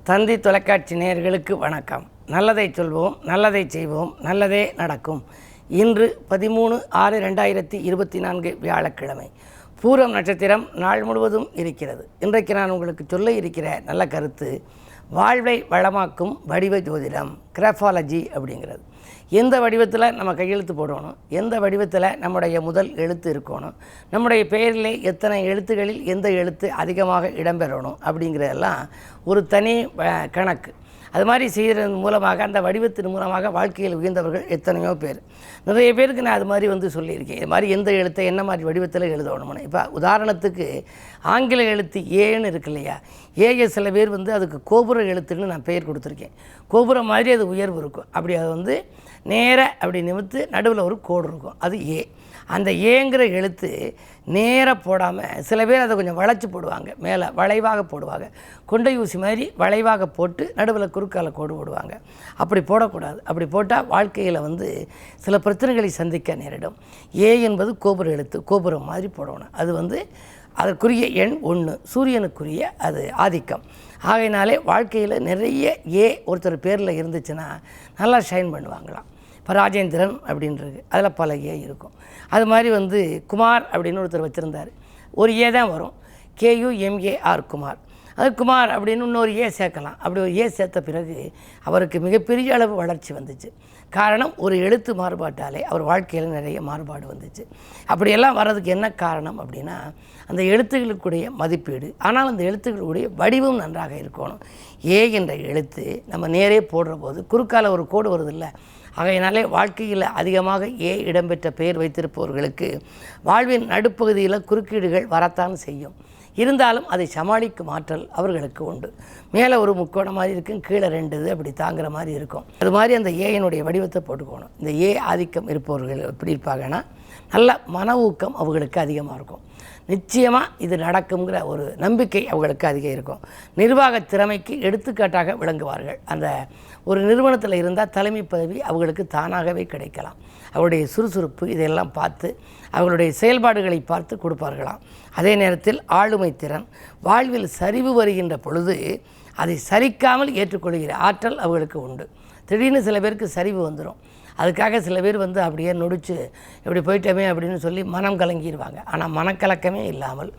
தந்தி தொலைக்காட்சி நேயர்களுக்கு வணக்கம். நல்லதை சொல்வோம், நல்லதை செய்வோம், நல்லதே நடக்கும். இன்று 13/6/2024 வியாழக்கிழமை. பூரம் நட்சத்திரம் நாள் முழுவதும் இருக்கிறது. இன்றைக்கு நான் உங்களுக்கு சொல்ல இருக்கிற நல்ல கருத்து வாழ்வை வளமாக்கும் வடிவ ஜோதிடம், கிராஃபாலஜி அப்படிங்கிறது. எந்த வடிவத்தில் நம்ம கையெழுத்து போடணும், எந்த வடிவத்தில் நம்முடைய முதல் எழுத்து இருக்கணும், நம்முடைய பெயரிலே எத்தனை எழுத்துகளில் எந்த எழுத்து அதிகமாக இடம்பெறணும் அப்படிங்கிறதெல்லாம் ஒரு தனி கணக்கு. அது மாதிரி செய்கிறது மூலமாக, அந்த வடிவத்தின் மூலமாக வாழ்க்கையில் உயர்ந்தவர்கள் எத்தனையோ பேர். நிறைய பேருக்கு நான் அது மாதிரி சொல்லியிருக்கேன். இது மாதிரி எந்த எழுத்தை என்ன மாதிரி வடிவத்தில் எழுதணும்னு. இப்போ உதாரணத்துக்கு ஆங்கில எழுத்து ஏன்னு இருக்கு இல்லையா, ஏஏ சில பேர் அதுக்கு கோபுர எழுத்துன்னு நான் பெயர் கொடுத்துருக்கேன். கோபுரம் மாதிரி அது உயர்வு இருக்கும். அப்படி அது நேராக அப்படி நிமித்து நடுவில் ஒரு கோடு இருக்கும், அது ஏ. அந்த ஏங்கிற எழுத்து நேராக போடாமல் சில பேர் அதை கொஞ்சம் வளைச்சி போடுவாங்க, மேலே வளைவாக போடுவாங்க. கொண்டை ஊசி மாதிரி வளைவாக போட்டு நடுவில் குறுக்கால கோடு போடுவாங்க. அப்படி போடக்கூடாது. அப்படி போட்டால் வாழ்க்கையில் சில பிரச்சனைகளை சந்திக்க நேரிடும். ஏ என்பது கோபுர எழுத்து, கோபுரம் மாதிரி போடணும். அது அதற்குரிய எண் 1, சூரியனுக்குரிய அது ஆதிக்கம். ஆகையினாலே வாழ்க்கையில் நிறைய ஏ ஒருத்தர் பேரில் இருந்துச்சுன்னா நல்லா ஷைன் பண்ணுவாங்களாம். இப்போ ராஜேந்திரன் அப்படின்றது அதில் பல ஏ இருக்கும். அது மாதிரி குமார் அப்படின்னு ஒருத்தர் வச்சுருந்தார். ஒரு ஏ தான் வரும், KUMAR குமார். அது குமார் அப்படின்னு இன்னொரு ஏ சேர்க்கலாம். அப்படி ஒரு ஏ சேர்த்த பிறகு அவருக்கு மிகப்பெரிய அளவு வளர்ச்சி வந்துச்சு. காரணம், ஒரு எழுத்து மாறுபாட்டாலே அவர் வாழ்க்கையில் நிறைய மாறுபாடு வந்துச்சு. அப்படியெல்லாம் வர்றதுக்கு என்ன காரணம் அப்படின்னா, அந்த எழுத்துக்களுக்குடைய மதிப்பீடு. ஆனால் அந்த எழுத்துக்களுடைய வடிவம் நன்றாக இருக்கணும். ஏ என்ற எழுத்து நம்ம நேரே போடுற போது குறுக்கால ஒரு கோடு வருதில்லை. ஆகையினாலே வாழ்க்கையில் அதிகமாக ஏ இடம்பெற்ற பெயர் வைத்திருப்பவர்களுக்கு வாழ்வின் நடுப்பகுதியில் குறுக்கீடுகள் வரத்தான் செய்யும். இருந்தாலும் அதை சமாளிக்கும் ஆற்றல் அவர்களுக்கு உண்டு. மேலே ஒரு முக்கோணம் மாதிரி இருக்கும், கீழே 2 அப்படி தாங்குற மாதிரி இருக்கும். அது மாதிரி அந்த ஏயினுடைய வடிவத்தை போட்டுக்கணும். இந்த ஏ ஆதிக்கம் இருப்பவர்கள் எப்படி இருப்பாங்கன்னா, நல்ல மன ஊக்கம் அவங்களுக்கு அதிகமாக இருக்கும். நிச்சயமாக இது நடக்குங்கிற ஒரு நம்பிக்கை அவங்களுக்கு அதிகம் இருக்கும். நிர்வாக திறமைக்கு எடுத்துக்காட்டாக விளங்குவார்கள். அந்த ஒரு நிறுவனத்தில் இருந்தால் தலைமை பதவி அவங்களுக்கு தானாகவே கிடைக்கலாம். அவருடைய சுறுசுறுப்பு இதெல்லாம் பார்த்து அவர்களுடைய செயல்பாடுகளை பார்த்து கொடுப்பார்களாம். அதே நேரத்தில் ஆளுமை திறன், வாழ்வில் சரிவு வருகின்ற பொழுது அதை சரிக்காமல் ஏற்றுக்கொள்கிற ஆற்றல் அவர்களுக்கு உண்டு. திடீர்னு சில பேருக்கு சரிவு வந்துடும். அதுக்காக சில பேர் அப்படியே நொடிச்சு இப்படி போயிட்டோமே அப்படின்னு சொல்லி மனம் கலங்கிடுவாங்க. ஆனால் மனக்கலக்கமே இல்லாமல்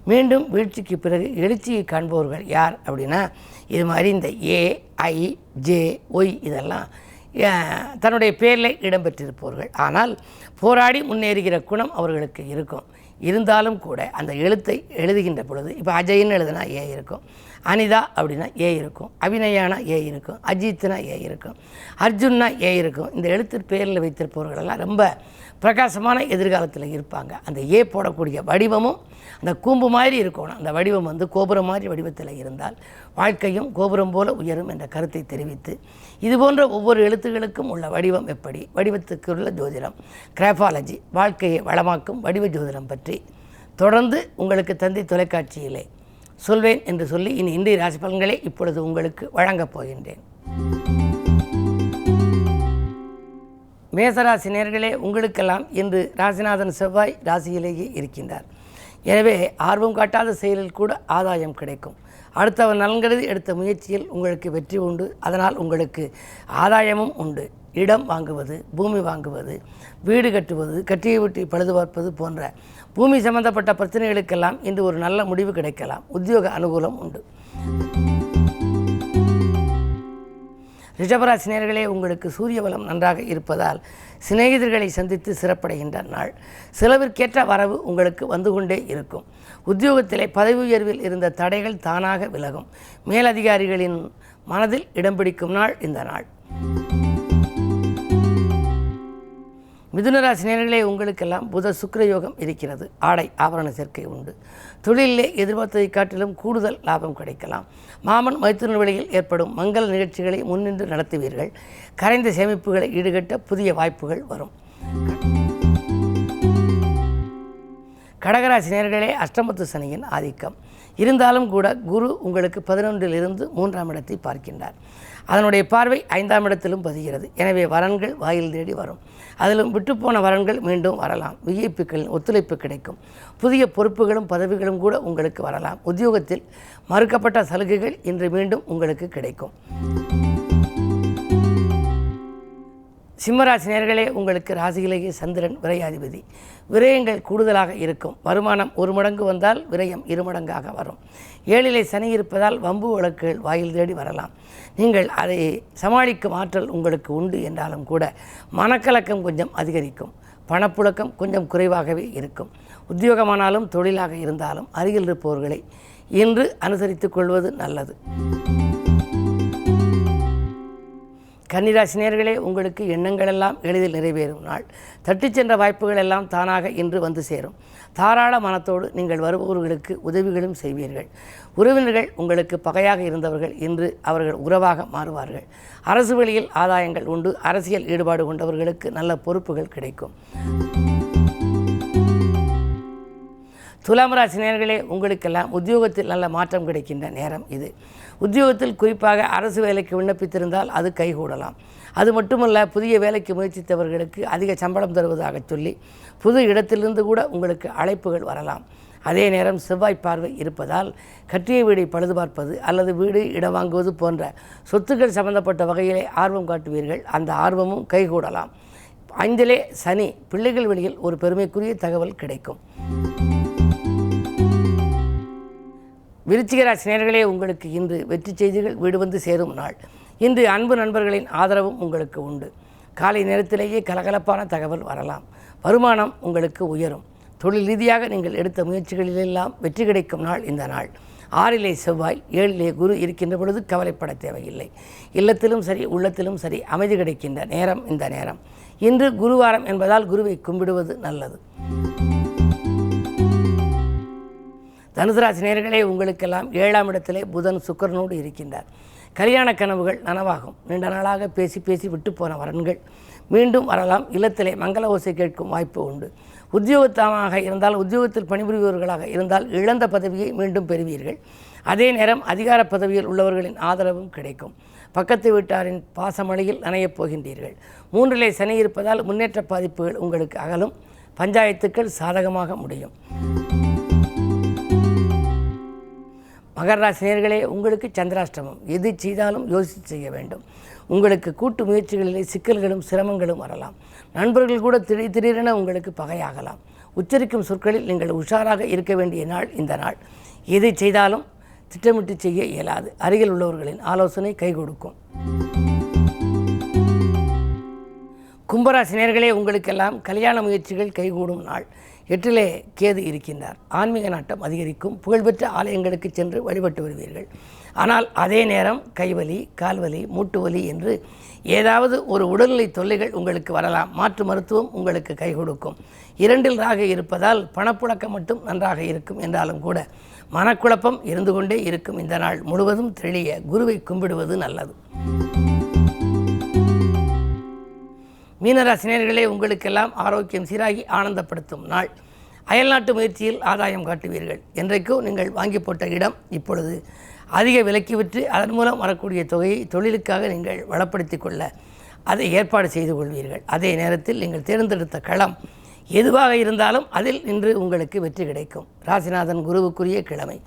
மீண்டும் வீழ்ச்சிக்கு பிறகு எழுச்சியை காண்பவர்கள் யார் அப்படின்னா, இது மாதிரி இந்த AIJY இதெல்லாம் தன்னுடைய பேரில் இடம்பெற்றிருப்பவர்கள். ஆனால் போராடி முன்னேறுகிற குணம் அவர்களுக்கு இருக்கும். இருந்தாலும் கூட அந்த எழுத்தை எழுதுகின்ற பொழுது, இப்போ அஜயின்னு எழுதுனா ஏ இருக்கும், அனிதா அப்படின்னா ஏ இருக்கும், அபிநயானா ஏ இருக்கும், அஜித்னா ஏ இருக்கும், அர்ஜுன்னா ஏ இருக்கும். இந்த எழுத்து பேரில் வைத்திருப்பவர்களெல்லாம் ரொம்ப பிரகாசமான எதிர்காலத்தில் இருப்பாங்க. அந்த ஏ போடக்கூடிய வடிவமும் அந்த கூம்பு மாதிரி இருக்கணும். அந்த வடிவம் கோபுரம் மாதிரி வடிவத்தில் இருந்தால் வாழ்க்கையும் கோபுரம் போல உயரும் என்ற கருத்தை தெரிவித்து, இதுபோன்ற ஒவ்வொரு எழுத்துக்களுக்கும் உள்ள வடிவம் எப்படி, வடிவத்துக்குள்ள ஜோதிடம், கிராஃபாலஜி, வாழ்க்கையை வளமாக்கும் வடிவ ஜோதிடம் பற்றி தொடர்ந்து உங்களுக்கு தந்தி தொலைக்காட்சியிலே சொல்வேன் என்று சொல்லி இன்றைய ராசி பலன்களை இப்பொழுது உங்களுக்கு வழங்கப் போகின்றேன். மேசராசி நேயர்களே, உங்களுக்கெல்லாம் இன்று ராசிநாதன் செவ்வாய் ராசியிலேயே இருக்கின்றார். எனவே ஆர்வம் காட்டாத செயலில் கூட ஆதாயம் கிடைக்கும். அடுத்தவர் நலன்கருதி எடுத்த முயற்சியில் உங்களுக்கு வெற்றி உண்டு. அதனால் உங்களுக்கு ஆதாயமும் உண்டு. இடம் வாங்குவது, பூமி வாங்குவது, வீடு கட்டுவது, கட்டியை விட்டு பழுது பார்ப்பது போன்ற பூமி சம்பந்தப்பட்ட பிரச்சனைகளுக்கெல்லாம் இன்று ஒரு நல்ல முடிவு கிடைக்கலாம். உத்தியோக அனுகூலம் உண்டு. ரிஷபராசி நேயர்களே, உங்களுக்கு சூரிய பலம் நன்றாக இருப்பதால் சிநேகிதர்களை சந்தித்து சிறப்படைகின்ற நாள். செலவிற்கேற்ற வரவு உங்களுக்கு வந்து கொண்டே இருக்கும். உத்தியோகத்திலே பதவி உயர்வில் இருந்த தடைகள் தானாக விலகும். மேலதிகாரிகளின் மனதில் இடம் பிடிக்கும் நாள் இந்த நாள். மிதுனராசி நேயர்களே, உங்களுக்கெல்லாம் புத சுக்கிர யோகம் இருக்கிறது. ஆடை ஆபரண சேர்க்கை உண்டு. தொழிலிலே எதிர்பார்த்ததை காட்டிலும் கூடுதல் லாபம் கிடைக்கலாம். மாமன் மைத்துனர் வழியில் ஏற்படும் மங்கள நிகழ்ச்சிகளை முன்னின்று நடத்துவீர்கள். கரைந்த சேமிப்புகளை ஈடுகட்ட புதிய வாய்ப்புகள் வரும். கடகராசி நேயர்களே, அஷ்டமத்து சனியின் ஆதிக்கம். இருந்தாலும் கூட குரு உங்களுக்கு 11 3ஆம் இடத்தை பார்க்கின்றார். அதனுடைய பார்வை 5ஆம் இடத்திலும் பதிகிறது. எனவே வரன்கள் வாயில் தேடி வரும். அதிலும் விட்டுப்போன வரன்கள் மீண்டும் வரலாம். விஐபிக்களின் ஒத்துழைப்பு கிடைக்கும். புதிய பொறுப்புகளும் பதவிகளும் கூட உங்களுக்கு வரலாம். உத்தியோகத்தில் மறுக்கப்பட்ட சலுகைகள் இன்று மீண்டும் உங்களுக்கு கிடைக்கும். சிம்மராசி நேயர்களே, உங்களுக்கு ராசியிலேயே சந்திரன் விரையாதிபதி. விரயங்கள் கூடுதலாக இருக்கும். வருமானம் 1 மடங்கு வந்தால் விரயம் 2 மடங்காக வரும். 7லே சனி இருப்பதால் வம்பு வழக்குகள் வாயில் தேடி வரலாம். நீங்கள் அதை சமாளிக்கும் ஆற்றல் உங்களுக்கு உண்டு என்றாலும் கூட மனக்கலக்கம் கொஞ்சம் அதிகரிக்கும். பணப்புழக்கம் கொஞ்சம் குறைவாகவே இருக்கும். உத்தியோகமானாலும் தொழிலாக இருந்தாலும் அருகில் இருப்பவர்களை இன்று அனுசரித்துக் கொள்வது நல்லது. கன்னிராசி நேயர்களே, உங்களுக்கு எண்ணங்களெல்லாம் எளிதில் நிறைவேறும் நாள். தட்டிச் சென்ற வாய்ப்புகள் எல்லாம் தானாக இன்று வந்து சேரும். தாராள மனத்தோடு நீங்கள் வருபவர்களுக்கு உதவிகளும் செய்வீர்கள். உறவினர்கள் உங்களுக்கு பகையாக இருந்தவர்கள் இன்று அவர்கள் உறவாக மாறுவார்கள். அரசு வழியில் ஆதாயங்கள் உண்டு. அரசியல் ஈடுபாடு கொண்டவர்களுக்கு நல்ல பொறுப்புகள் கிடைக்கும். துலாம் ராசி நேயர்களே, உங்களுக்கெல்லாம் உத்தியோகத்தில் நல்ல மாற்றம் கிடைக்கின்ற நேரம் இது. உத்தியோகத்தில் குறிப்பாக அரசு வேலைக்கு விண்ணப்பித்திருந்தால் அது கைகூடலாம். அது மட்டுமல்ல, புதிய வேலைக்கு முயற்சித்தவர்களுக்கு அதிக சம்பளம் தருவதாக சொல்லி புது இடத்திலிருந்து கூட உங்களுக்கு அழைப்புகள் வரலாம். அதே நேரம் செவ்வாய் பார்வை இருப்பதால் கட்டிய வீடை பழுது பார்ப்பது அல்லது வீடு இடம் வாங்குவது போன்ற சொத்துக்கள் சம்பந்தப்பட்ட வகையிலே ஆர்வம் காட்டுவீர்கள். அந்த ஆர்வமும் கைகூடலாம். 5லே சனி, பிள்ளைகள் வழியில் ஒரு பெருமைக்குரிய தகவல் கிடைக்கும். விருச்சிக ராசி நேயர்களே, உங்களுக்கு இன்று வெற்றி செய்திகள் வீடு வந்து சேரும் நாள். இன்று அன்பு நண்பர்களின் ஆதரவும் உங்களுக்கு உண்டு. காலை நேரத்திலேயே கலகலப்பான தகவல் வரலாம். வருமானம் உங்களுக்கு உயரும். தொழில் ரீதியாக நீங்கள் எடுத்த முயற்சிகளிலெல்லாம் வெற்றி கிடைக்கும் நாள் இந்த நாள். 6லே செவ்வாய், 7லே குரு இருக்கின்ற பொழுது கவலைப்பட தேவையில்லை. இல்லத்திலும் சரி உள்ளத்திலும் சரி அமைதி கிடைக்கின்ற நேரம் இந்த நேரம். இன்று குருவாரம் என்பதால் குருவை கும்பிடுவது நல்லது. தனுசு ராசி நேயர்களே, உங்களுக்கெல்லாம் 7ஆம் இடத்திலே புதன் சுக்கிரனோடு இருக்கின்றார். கல்யாண கனவுகள் நனவாகும். நீண்ட நாளாக பேசி பேசி விட்டு போன வரன்கள் மீண்டும் வரலாம். இல்லத்திலே மங்கள ஓசை கேட்கும் வாய்ப்பு உண்டு. உத்தியோகத்தமாக இருந்தால், உத்தியோகத்தில் பணிபுரிபவர்களாக இருந்தால் இழந்த பதவியை மீண்டும் பெறுவீர்கள். அதே நேரம் அதிகார பதவியில் உள்ளவர்களின் ஆதரவும் கிடைக்கும். பக்கத்து வீட்டாரின் பாசமழையில் நனையப் போகின்றீர்கள். 3லே சனி இருப்பதால் முன்னேற்ற பாதிப்புகள் உங்களுக்கு அகலும். பஞ்சாயத்துக்கள் சாதகமாக முடியும். மகர ராசி நேயர்களே, உங்களுக்கு சந்திராஷ்டமம். எது செய்தாலும் யோசித்து செய்ய வேண்டும். உங்களுக்கு கூட்டு முயற்சிகளிலே சிக்கல்களும் சிரமங்களும் வரலாம். நண்பர்கள் கூட திடீரென உங்களுக்கு பகையாகலாம். உச்சரிக்கும் சொற்களில் நீங்கள் உஷாராக இருக்க வேண்டிய நாள் இந்த நாள். எதை செய்தாலும் திட்டமிட்டு செய்ய இயலாது. அருகில் உள்ளவர்களின் ஆலோசனை கை கொடுக்கும். கும்பராசி நேயர்களே, உங்களுக்கெல்லாம் கல்யாண முயற்சிகள் கைகூடும் நாள். 8லே கேது இருக்கின்றார். ஆன்மீக நாட்டம் அதிகரிக்கும். புகழ்பெற்ற ஆலயங்களுக்கு சென்று வழிபட்டு வருவீர்கள். ஆனால் அதே நேரம் கைவலி, கால்வலி, மூட்டு வலி என்று ஏதாவது ஒரு உடல்நிலை தொல்லைகள் உங்களுக்கு வரலாம். மாற்று மருத்துவம் உங்களுக்கு கை கொடுக்கும். 2ல் ராகு இருப்பதால் பணப்புழக்கம் மட்டும் நன்றாக இருக்கும் என்றாலும் கூட மனக்குழப்பம் இருந்து கொண்டே இருக்கும். இந்த நாள் முழுவதும் தெளிய குருவை கும்பிடுவது நல்லது. மீனராசி நேயர்களே, உங்களுக்கெல்லாம் ஆரோக்கியம் சீராகி ஆனந்தப்படுத்தும் நாள். அயல்நாட்டு முயற்சியில் ஆதாயம் காட்டுவீர்கள். என்றைக்கோ நீங்கள் வாங்கி போட்ட இடம் இப்பொழுது அதிக விலைக்கு விற்று அதன் மூலம் வரக்கூடிய தொகையை தொழிலுக்காக நீங்கள் வளப்படுத்தி கொள்ள அதை ஏற்பாடு செய்து கொள்வீர்கள். அதே நேரத்தில் நீங்கள் தேர்ந்தெடுத்த களம் எதுவாக இருந்தாலும் அதில் இன்று உங்களுக்கு வெற்றி கிடைக்கும். ராசிநாதன் குருவுக்குரிய கிழமை.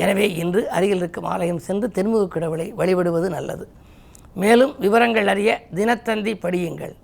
எனவே இன்று அருகில் இருக்கும் ஆலயம் சென்று தென்முக கடவுளை வழிபடுவது நல்லது. மேலும் விவரங்கள் அறிய தினத்தந்தி படியுங்கள்.